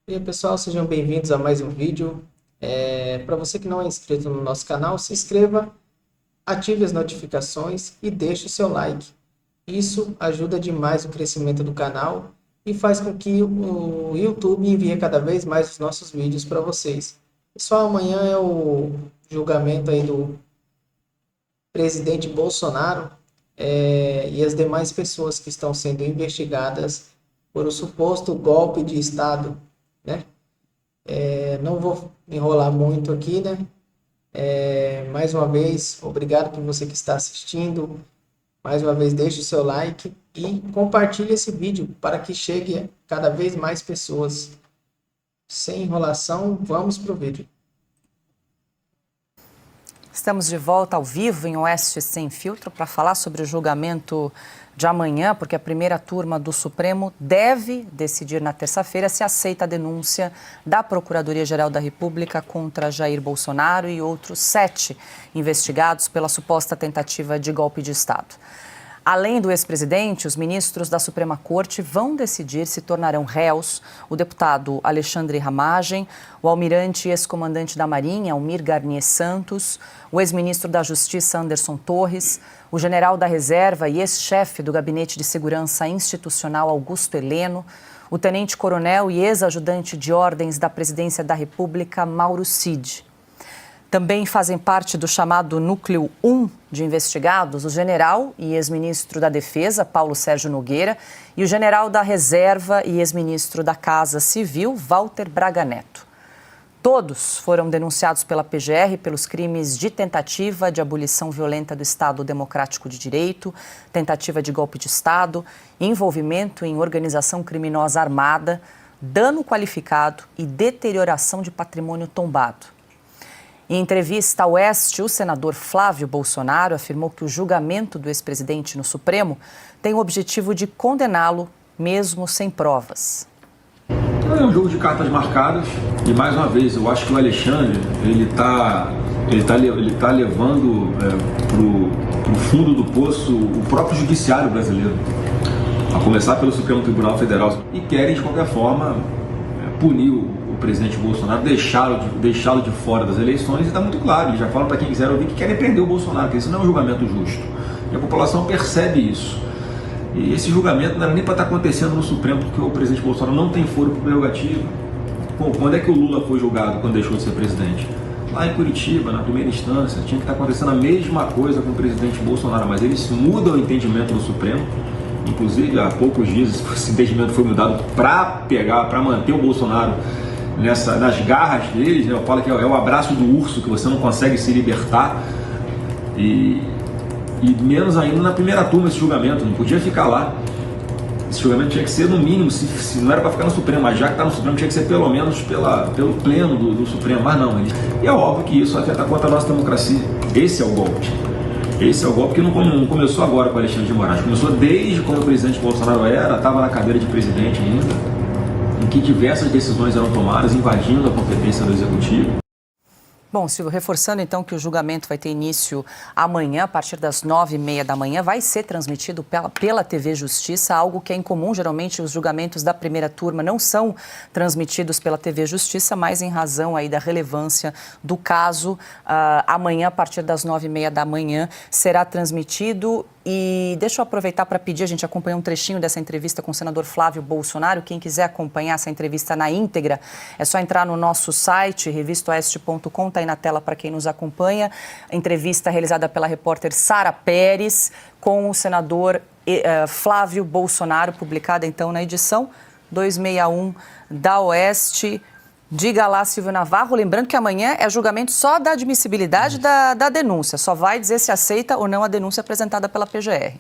E aí, pessoal, sejam bem-vindos a mais um vídeo. Para você que não é inscrito no nosso canal, se inscreva, ative as notificações e deixe o seu like. Isso ajuda demais o crescimento do canal e faz com que o YouTube envie cada vez mais os nossos vídeos para vocês. Pessoal, amanhã é o julgamento aí do presidente Bolsonaro, e as demais pessoas que estão sendo investigadas por o suposto golpe de Estado, né? Não vou enrolar muito aqui, né? Mais uma vez, obrigado por você que está assistindo. Mais uma vez, deixe o seu like e compartilhe esse vídeo para que chegue a cada vez mais pessoas. Sem enrolação, vamos para o vídeo. Estamos de volta ao vivo em Oeste Sem Filtro para falar sobre o julgamento de amanhã, porque a primeira turma do Supremo deve decidir na terça-feira se aceita a denúncia da Procuradoria-Geral da República contra Jair Bolsonaro e outros 7 investigados pela suposta tentativa de golpe de Estado. Além do ex-presidente, os ministros da Suprema Corte vão decidir se tornarão réus o deputado Alexandre Ramagem, o almirante e ex-comandante da Marinha, Almir Garnier Santos, o ex-ministro da Justiça, Anderson Torres, o general da Reserva e ex-chefe do Gabinete de Segurança Institucional, Augusto Heleno, o tenente-coronel e ex-ajudante de ordens da Presidência da República, Mauro Cid. Também fazem parte do chamado Núcleo 1 de investigados o general e ex-ministro da Defesa, Paulo Sérgio Nogueira, e o general da Reserva e ex-ministro da Casa Civil, Walter Braga Neto. Todos foram denunciados pela PGR pelos crimes de tentativa de abolição violenta do Estado Democrático de Direito, tentativa de golpe de Estado, envolvimento em organização criminosa armada, dano qualificado e deterioração de patrimônio tombado. Em entrevista ao Oeste, o senador Flávio Bolsonaro afirmou que o julgamento do ex-presidente no Supremo tem o objetivo de condená-lo, mesmo sem provas. É um jogo de cartas marcadas e, mais uma vez, eu acho que o Alexandre ele tá levando para o fundo do poço o próprio judiciário brasileiro, a começar pelo Supremo Tribunal Federal, e querem, de qualquer forma, punir o presidente Bolsonaro, deixá-lo de fora das eleições, e está muito claro, eles já falam para quem quiser ouvir que querem prender o Bolsonaro, que isso não é um julgamento justo. E a população percebe isso. E esse julgamento não era nem para estar acontecendo no Supremo, porque o presidente Bolsonaro não tem foro para prerrogativa. Bom, quando é que o Lula foi julgado quando deixou de ser presidente? Lá em Curitiba, na primeira instância, tinha que estar acontecendo a mesma coisa com o presidente Bolsonaro, mas eles mudam o entendimento do Supremo. Inclusive, há poucos dias esse entendimento foi mudado para manter o Bolsonaro nas garras deles, né? Eu falo que é o abraço do urso, que você não consegue se libertar, e menos ainda na primeira turma esse julgamento, não podia ficar lá. Esse julgamento tinha que ser, no mínimo, se não era para ficar no Supremo, mas já que está no Supremo, tinha que ser pelo menos pelo pleno do Supremo, mas não. E é óbvio que isso atenta contra a nossa democracia. Esse é o golpe. Esse é o golpe que não começou agora com o Alexandre de Moraes, começou desde quando o presidente Bolsonaro estava na cadeira de presidente ainda, em que diversas decisões eram tomadas, invadindo a competência do Executivo. Bom, Silvio, reforçando então que o julgamento vai ter início amanhã, a partir das 9h30 da manhã, vai ser transmitido pela TV Justiça, algo que é incomum. Geralmente os julgamentos da primeira turma não são transmitidos pela TV Justiça, mas em razão aí da relevância do caso, amanhã, a partir das 9h30 da manhã, será transmitido. E deixa eu aproveitar para pedir, a gente acompanhou um trechinho dessa entrevista com o senador Flávio Bolsonaro. Quem quiser acompanhar essa entrevista na íntegra, é só entrar no nosso site, revistaoeste.com, está aí na tela para quem nos acompanha. Entrevista realizada pela repórter Sara Pérez com o senador Flávio Bolsonaro, publicada então na edição 261 da Oeste. Diga lá, Silvio Navarro, lembrando que amanhã é julgamento só da admissibilidade da denúncia, só vai dizer se aceita ou não a denúncia apresentada pela PGR.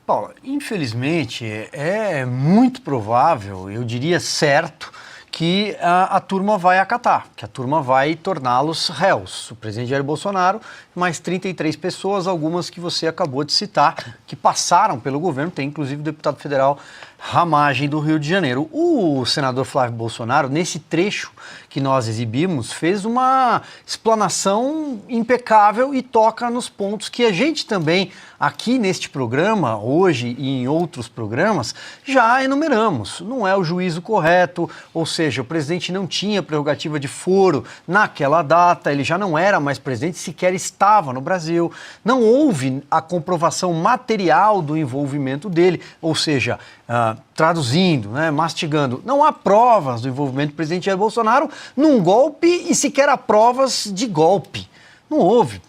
Paula, infelizmente é muito provável, eu diria certo, que a turma vai acatar, que a turma vai torná-los réus. O presidente Jair Bolsonaro, mais 33 pessoas, algumas que você acabou de citar, que passaram pelo governo, tem inclusive o deputado federal ramagem do Rio de Janeiro. O senador Flávio Bolsonaro, nesse trecho que nós exibimos, fez uma explanação impecável e toca nos pontos que a gente também, aqui neste programa, hoje e em outros programas, já enumeramos. Não é o juízo correto, ou seja, o presidente não tinha prerrogativa de foro naquela data, ele já não era mais presidente, sequer estava no Brasil. Não houve a comprovação material do envolvimento dele, ou seja, traduzindo, né, mastigando, não há provas do envolvimento do presidente Jair Bolsonaro num golpe e sequer há provas de golpe. Não houve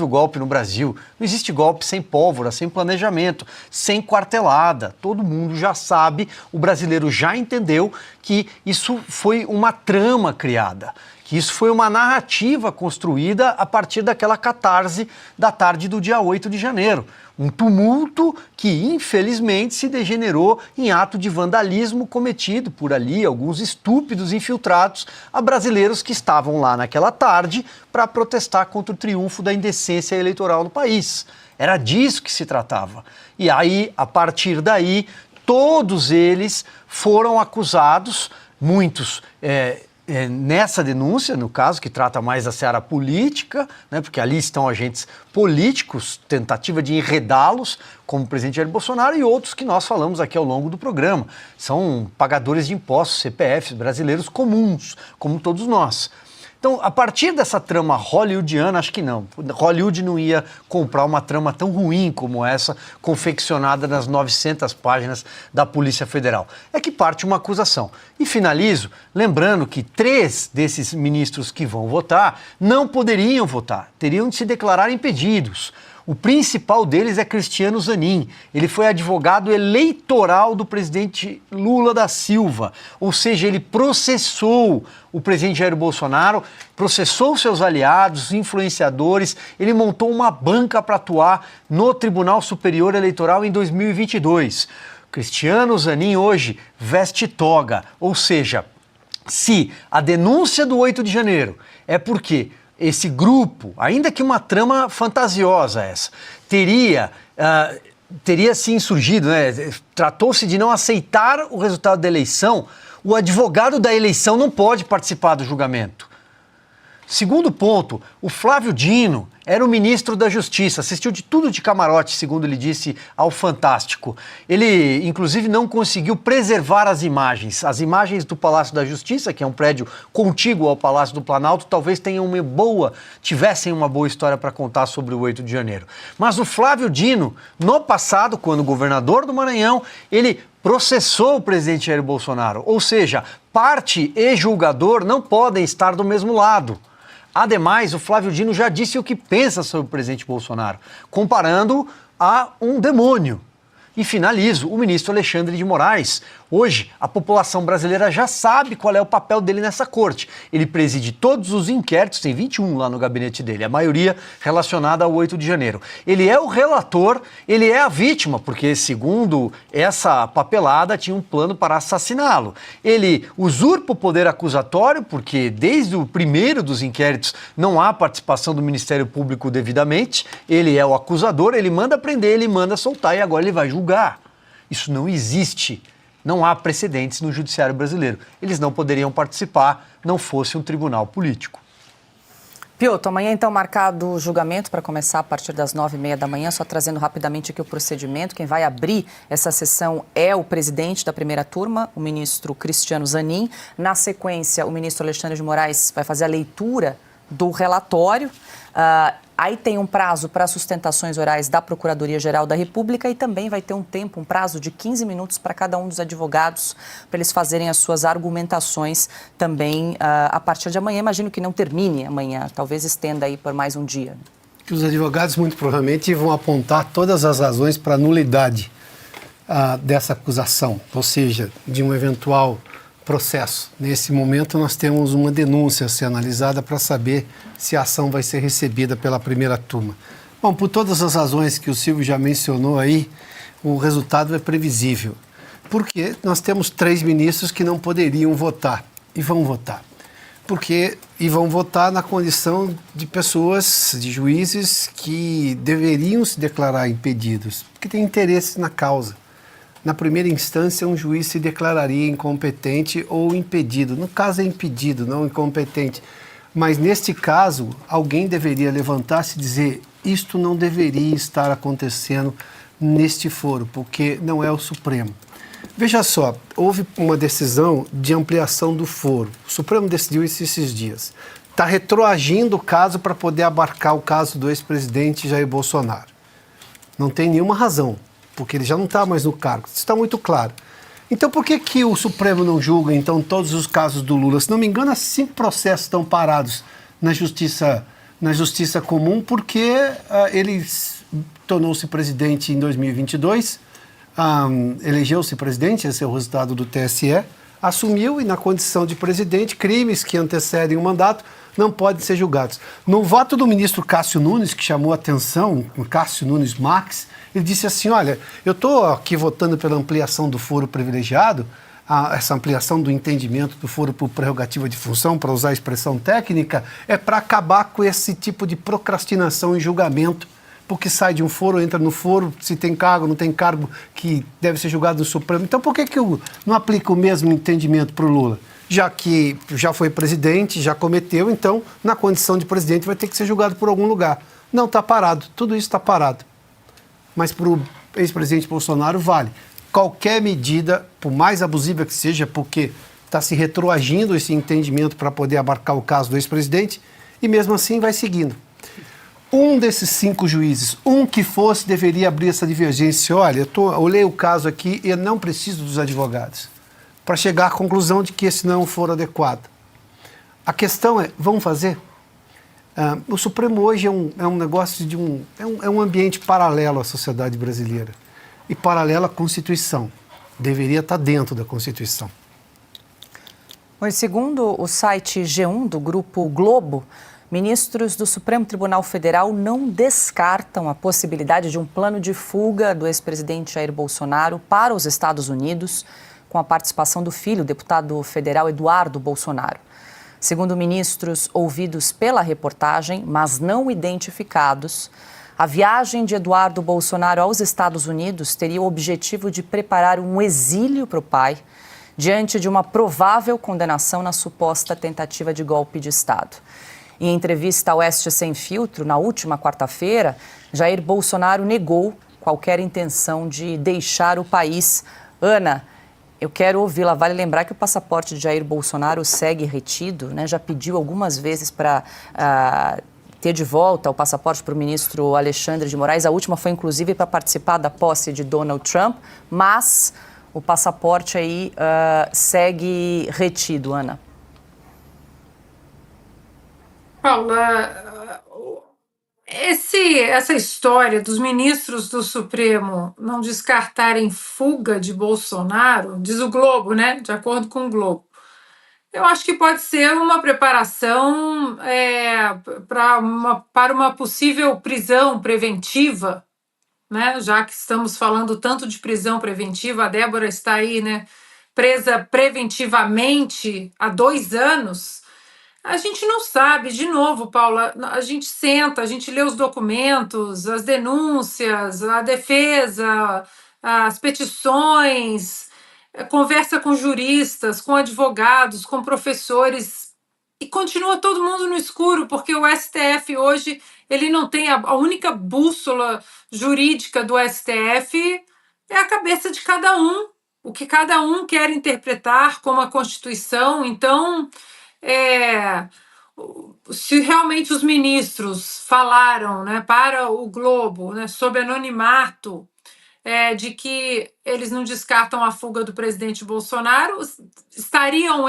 o golpe no Brasil. Não existe golpe sem pólvora, sem planejamento, sem quartelada. Todo mundo já sabe, o brasileiro já entendeu que isso foi uma trama criada, que isso foi uma narrativa construída a partir daquela catarse da tarde do dia 8 de janeiro. Um tumulto que, infelizmente, se degenerou em ato de vandalismo cometido por ali, alguns estúpidos infiltrados a brasileiros que estavam lá naquela tarde para protestar contra o triunfo da indecência eleitoral no país. Era disso que se tratava. E aí, a partir daí, todos eles foram acusados, muitos nessa denúncia, no caso, que trata mais da seara política, né, porque ali estão agentes políticos, tentativa de enredá-los, como o presidente Jair Bolsonaro, e outros que nós falamos aqui ao longo do programa. São pagadores de impostos, CPFs, brasileiros comuns, como todos nós. Então, a partir dessa trama hollywoodiana, acho que não. Hollywood não ia comprar uma trama tão ruim como essa, confeccionada nas 900 páginas da Polícia Federal. É que parte uma acusação. E finalizo lembrando que 3 desses ministros que vão votar não poderiam votar, teriam de se declarar impedidos. O principal deles é Cristiano Zanin. Ele foi advogado eleitoral do presidente Lula da Silva, ou seja, ele processou o presidente Jair Bolsonaro, processou seus aliados, influenciadores, ele montou uma banca para atuar no Tribunal Superior Eleitoral em 2022. Cristiano Zanin hoje veste toga, ou seja, se a denúncia do 8 de janeiro é porque esse grupo, ainda que uma trama fantasiosa essa, teria se insurgido, né? Tratou-se de não aceitar o resultado da eleição, o advogado da eleição não pode participar do julgamento. Segundo ponto, o Flávio Dino era o ministro da Justiça, assistiu de tudo de camarote, segundo ele disse ao Fantástico. Ele, inclusive, não conseguiu preservar as imagens do Palácio da Justiça, que é um prédio contíguo ao Palácio do Planalto, talvez tivessem uma boa história para contar sobre o 8 de janeiro. Mas o Flávio Dino, no passado, quando governador do Maranhão, ele processou o presidente Jair Bolsonaro, ou seja, parte e julgador não podem estar do mesmo lado. Ademais, o Flávio Dino já disse o que pensa sobre o presidente Bolsonaro, comparando a um demônio. E finalizo, o ministro Alexandre de Moraes. Hoje, a população brasileira já sabe qual é o papel dele nessa corte. Ele preside todos os inquéritos, tem 21 lá no gabinete dele, a maioria relacionada ao 8 de janeiro. Ele é o relator, ele é a vítima, porque, segundo essa papelada, tinha um plano para assassiná-lo. Ele usurpa o poder acusatório, porque desde o primeiro dos inquéritos não há participação do Ministério Público devidamente. Ele é o acusador, ele manda prender, ele manda soltar e agora ele vai julgar. Isso não existe. Não há precedentes no judiciário brasileiro. Eles não poderiam participar, não fosse um tribunal político. Piotr, amanhã então marcado o julgamento para começar a partir das 9h30 da manhã, só trazendo rapidamente aqui o procedimento. Quem vai abrir essa sessão é o presidente da primeira turma, o ministro Cristiano Zanin. Na sequência, o ministro Alexandre de Moraes vai fazer a leitura do relatório. Aí tem um prazo para sustentações orais da Procuradoria-Geral da República e também vai ter um prazo de 15 minutos para cada um dos advogados, para eles fazerem as suas argumentações também a partir de amanhã. Imagino que não termine amanhã, talvez estenda aí por mais um dia. Os advogados muito provavelmente vão apontar todas as razões para a nulidade dessa acusação, ou seja, de um eventual processo. Nesse momento nós temos uma denúncia a ser analisada para saber se a ação vai ser recebida pela primeira turma. Bom, por todas as razões que o Silvio já mencionou aí, o resultado é previsível, porque nós temos 3 ministros que não poderiam votar e vão votar. E vão votar na condição de pessoas, de juízes que deveriam se declarar impedidos, porque têm interesse na causa. na primeira instância, um juiz se declararia incompetente ou impedido. No caso é impedido, não incompetente. Mas neste caso, alguém deveria levantar-se e dizer: isto não deveria estar acontecendo neste foro, porque não é o Supremo. Veja só, houve uma decisão de ampliação do foro. O Supremo decidiu isso esses dias. Está retroagindo o caso para poder abarcar o caso do ex-presidente Jair Bolsonaro. Não tem nenhuma razão, porque ele já não está mais no cargo. Isso está muito claro. Então, por que o Supremo não julga, então, todos os casos do Lula? Se não me engano, 5 processos estão parados na justiça comum, porque ele tornou-se presidente em 2022, elegeu-se presidente, esse é o resultado do TSE, assumiu e, na condição de presidente, crimes que antecedem o mandato não podem ser julgados. No voto do ministro Cássio Nunes, que chamou a atenção, o Cássio Nunes Marques, ele disse assim: olha, eu estou aqui votando pela ampliação do foro privilegiado, essa ampliação do entendimento do foro por prerrogativa de função, para usar a expressão técnica, é para acabar com esse tipo de procrastinação em julgamento, porque sai de um foro, entra no foro, se tem cargo, não tem cargo, que deve ser julgado no Supremo. Então, por que eu não aplico o mesmo entendimento para o Lula? Já que já foi presidente, já cometeu, então, na condição de presidente, vai ter que ser julgado por algum lugar. Não, está parado. Tudo isso está parado. Mas para o ex-presidente Bolsonaro vale. Qualquer medida, por mais abusiva que seja, porque está se retroagindo esse entendimento para poder abarcar o caso do ex-presidente, e mesmo assim vai seguindo. Um desses 5 juízes, um que fosse, deveria abrir essa divergência. Olha, eu olhei o caso aqui e eu não preciso dos advogados para chegar à conclusão de que esse não for adequado. A questão é: vamos fazer? O Supremo hoje é um negócio de um ambiente paralelo à sociedade brasileira e paralelo à Constituição. Deveria estar dentro da Constituição. Mas, segundo o site G1 do Grupo Globo, ministros do Supremo Tribunal Federal não descartam a possibilidade de um plano de fuga do ex-presidente Jair Bolsonaro para os Estados Unidos, com a participação do filho, o deputado federal Eduardo Bolsonaro. Segundo ministros ouvidos pela reportagem, mas não identificados, a viagem de Eduardo Bolsonaro aos Estados Unidos teria o objetivo de preparar um exílio para o pai, diante de uma provável condenação na suposta tentativa de golpe de Estado. Em entrevista ao Oeste Sem Filtro, na última quarta-feira, Jair Bolsonaro negou qualquer intenção de deixar o país. Ana, eu quero ouvi-la. Vale lembrar que o passaporte de Jair Bolsonaro segue retido, né? Já pediu algumas vezes para ter de volta o passaporte para o ministro Alexandre de Moraes. A última foi, inclusive, para participar da posse de Donald Trump, mas o passaporte aí segue retido, Ana. Paula, essa história dos ministros do Supremo não descartarem fuga de Bolsonaro, diz o Globo, né? De acordo com o Globo, eu acho que pode ser uma preparação para uma possível prisão preventiva, né? Já que estamos falando tanto de prisão preventiva, a Débora está aí, né, presa preventivamente há 2 anos. A gente não sabe, de novo, Paula, a gente senta, a gente lê os documentos, as denúncias, a defesa, as petições, conversa com juristas, com advogados, com professores, e continua todo mundo no escuro, porque o STF hoje ele não tem a única bússola jurídica do STF é a cabeça de cada um, o que cada um quer interpretar como a Constituição. Então, se realmente os ministros falaram, né, para o Globo, né, sob anonimato, de que eles não descartam a fuga do presidente Bolsonaro, estariam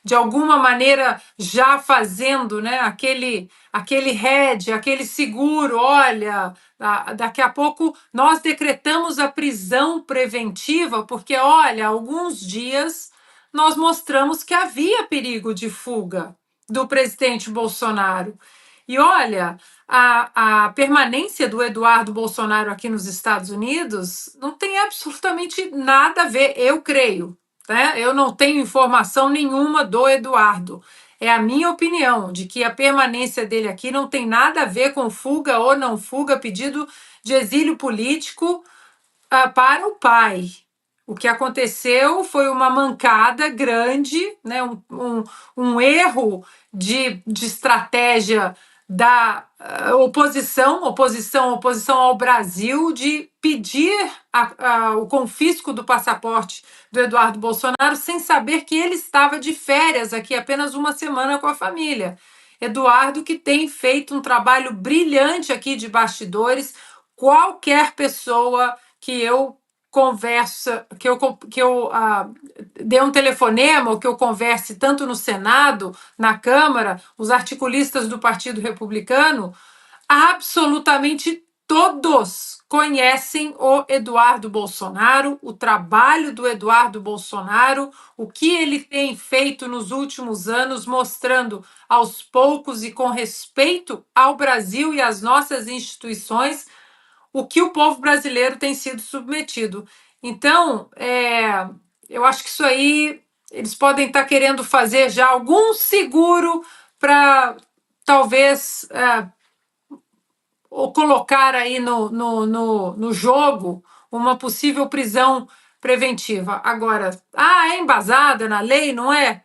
de alguma maneira, já fazendo, né, aquele hedge, aquele seguro: olha, daqui a pouco nós decretamos a prisão preventiva, porque, olha, há alguns dias nós mostramos que havia perigo de fuga do presidente Bolsonaro. E olha, a permanência do Eduardo Bolsonaro aqui nos Estados Unidos não tem absolutamente nada a ver, eu creio, né? Eu não tenho informação nenhuma do Eduardo. É a minha opinião de que a permanência dele aqui não tem nada a ver com fuga ou não fuga, pedido de exílio político para o pai. O que aconteceu foi uma mancada grande, né, um erro de estratégia da oposição ao Brasil, de pedir o confisco do passaporte do Eduardo Bolsonaro sem saber que ele estava de férias aqui apenas uma semana com a família. Eduardo, que tem feito um trabalho brilhante aqui de bastidores. Qualquer pessoa que eu conversa, que eu dê um telefonema, ou que eu converse tanto no Senado, na Câmara, os articulistas do Partido Republicano, absolutamente todos conhecem o Eduardo Bolsonaro, o trabalho do Eduardo Bolsonaro, o que ele tem feito nos últimos anos, mostrando aos poucos e com respeito ao Brasil e às nossas instituições o que o povo brasileiro tem sido submetido. Então, eu acho que isso aí eles podem estar querendo fazer já algum seguro para talvez ou colocar aí no jogo uma possível prisão preventiva. Agora, é embasada na lei, não é?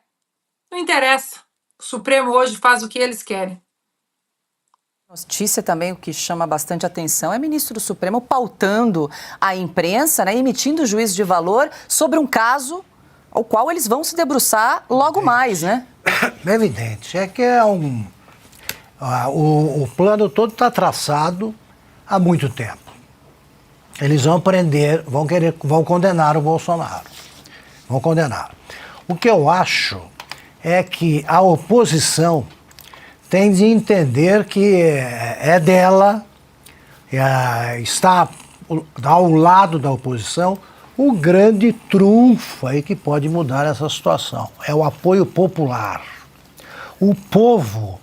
Não interessa. O Supremo hoje faz o que eles querem. Notícia também, o que chama bastante atenção é o ministro do Supremo pautando a imprensa, né, emitindo juízo de valor sobre um caso ao qual eles vão se debruçar logo mais, né? É evidente, é que o plano todo está traçado há muito tempo. Eles vão prender, vão condenar o Bolsonaro. Vão condenar. O que eu acho é que a oposição tem de entender que é dela, está ao lado da oposição, o grande trunfo aí que pode mudar essa situação. É o apoio popular. O povo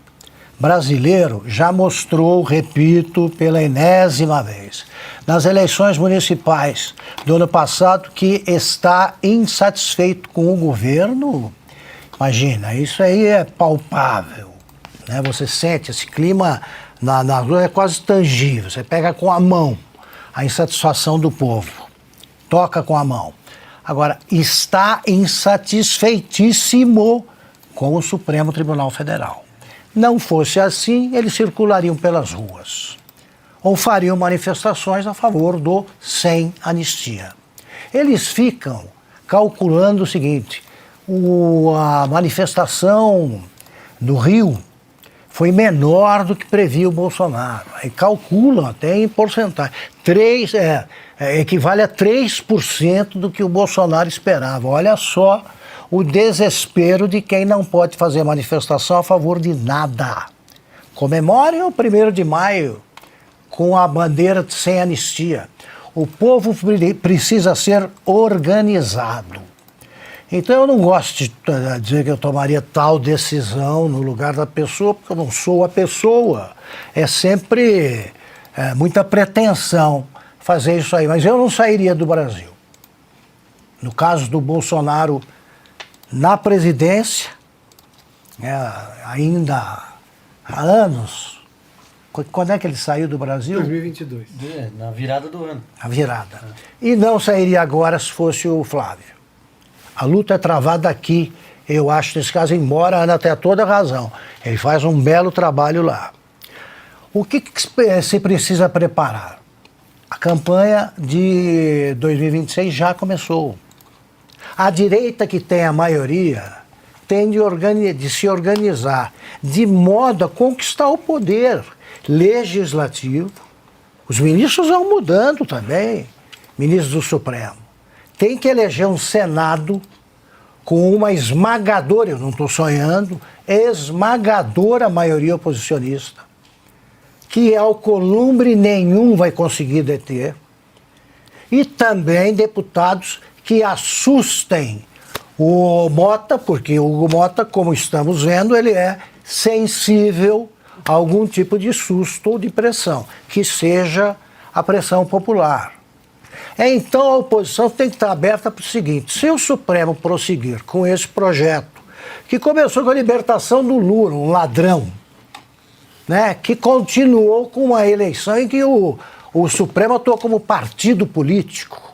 brasileiro já mostrou, repito, pela enésima vez, nas eleições municipais do ano passado, que está insatisfeito com o governo. Imagina, isso aí é palpável. Né? Você sente esse clima na rua, é quase tangível. Você pega com a mão a insatisfação do povo, toca com a mão. Agora, está insatisfeitíssimo com o Supremo Tribunal Federal. Não fosse assim, eles circulariam pelas ruas ou fariam manifestações a favor do sem anistia. Eles ficam calculando o seguinte: a manifestação do Rio foi menor do que previa o Bolsonaro. Aí calculam até em porcentagem. Equivale a 3% do que o Bolsonaro esperava. Olha só o desespero de quem não pode fazer manifestação a favor de nada. Comemorem o 1º de maio com a bandeira sem anistia. O povo precisa ser organizado. Então eu não gosto de dizer que eu tomaria tal decisão no lugar da pessoa, porque eu não sou a pessoa. É sempre muita pretensão fazer isso aí. Mas eu não sairia do Brasil. No caso do Bolsonaro na presidência, ainda há anos. Quando é que ele saiu do Brasil? 2022. Na virada do ano. A virada. E não sairia agora se fosse o Flávio. A luta é travada aqui, eu acho, nesse caso, embora a Ana tenha toda a razão. Ele faz um belo trabalho lá. O que se precisa preparar? A campanha de 2026 já começou. A direita, que tem a maioria, tem de se organizar de modo a conquistar o poder legislativo. Os ministros vão mudando também, ministros do Supremo. Tem que eleger um Senado com uma esmagadora, eu não estou sonhando, esmagadora maioria oposicionista, que alcolumbre nenhum vai conseguir deter, e também deputados que assustem o Hugo Mota, porque o Hugo Mota, como estamos vendo, ele é sensível a algum tipo de susto ou de pressão, que seja a pressão popular. Então a oposição tem que estar aberta para o seguinte: se o Supremo prosseguir com esse projeto, que começou com a libertação do Lula, um ladrão, né, que continuou com uma eleição em que o Supremo atuou como partido político,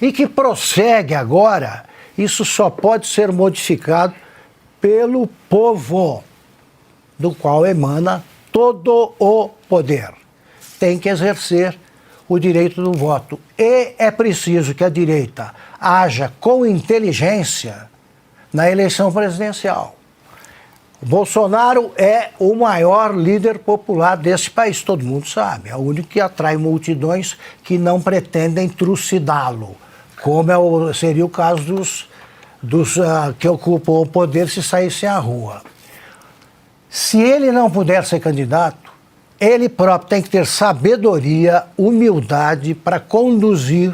e que prossegue agora, isso só pode ser modificado pelo povo, do qual emana todo o poder. Tem que exercer o direito do voto. E é preciso que a direita haja com inteligência na eleição presidencial. O Bolsonaro é o maior líder popular desse país, todo mundo sabe. É o único que atrai multidões que não pretendem trucidá-lo, como seria o caso dos que ocupam o poder se saíssem à rua. Se ele não puder ser candidato, ele próprio tem que ter sabedoria, humildade para conduzir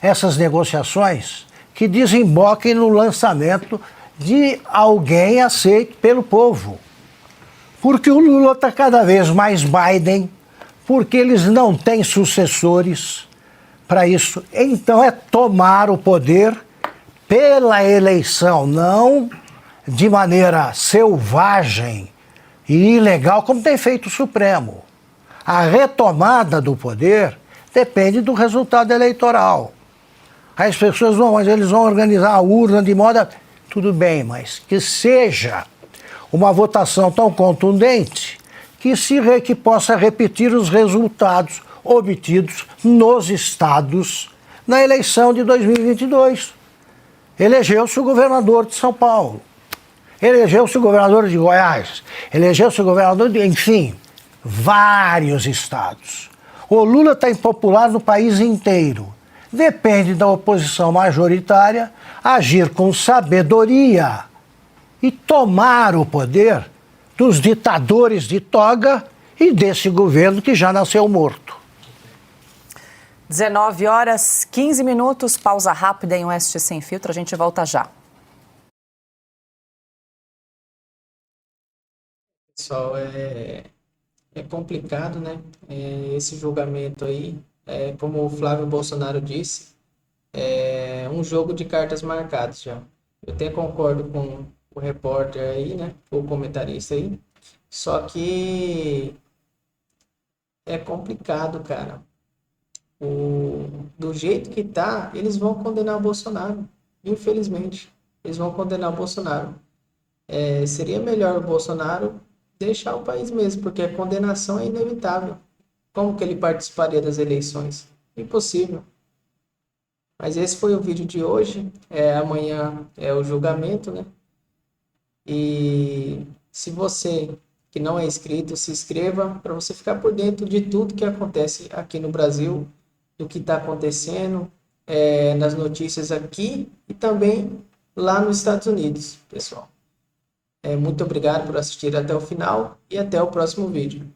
essas negociações que desemboquem no lançamento de alguém aceito pelo povo. Porque o Lula está cada vez mais Biden, porque eles não têm sucessores para isso. Então é tomar o poder pela eleição, não de maneira selvagem e ilegal, como tem feito o Supremo. A retomada do poder depende do resultado eleitoral. As pessoas vão, mas eles vão organizar a urna de modo... Tudo bem, mas que seja uma votação tão contundente que possa repetir os resultados obtidos nos estados na eleição de 2022. Elegeu-se o governador de São Paulo, elegeu-se o governador de Goiás, elegeu-se o governador de, enfim, vários estados. O Lula está impopular no país inteiro. Depende da oposição majoritária agir com sabedoria e tomar o poder dos ditadores de toga e desse governo que já nasceu morto. 19h15, pausa rápida em Oeste Sem Filtro, a gente volta já. Pessoal, é complicado, né? Esse julgamento aí, como o Flávio Bolsonaro disse, é um jogo de cartas marcadas já. Eu até concordo com o repórter aí, né? O comentarista aí. Só que é complicado, cara. Do jeito que tá, eles vão condenar o Bolsonaro. Infelizmente, eles vão condenar o Bolsonaro. Seria melhor o Bolsonaro deixar o país mesmo, porque a condenação é inevitável. Como que ele participaria das eleições? Impossível. Mas esse foi o vídeo de hoje. Amanhã é o julgamento, né? E se você que não é inscrito, se inscreva para você ficar por dentro de tudo que acontece aqui no Brasil, do que está acontecendo, nas notícias aqui e também lá nos Estados Unidos, pessoal. Muito obrigado por assistir até o final e até o próximo vídeo.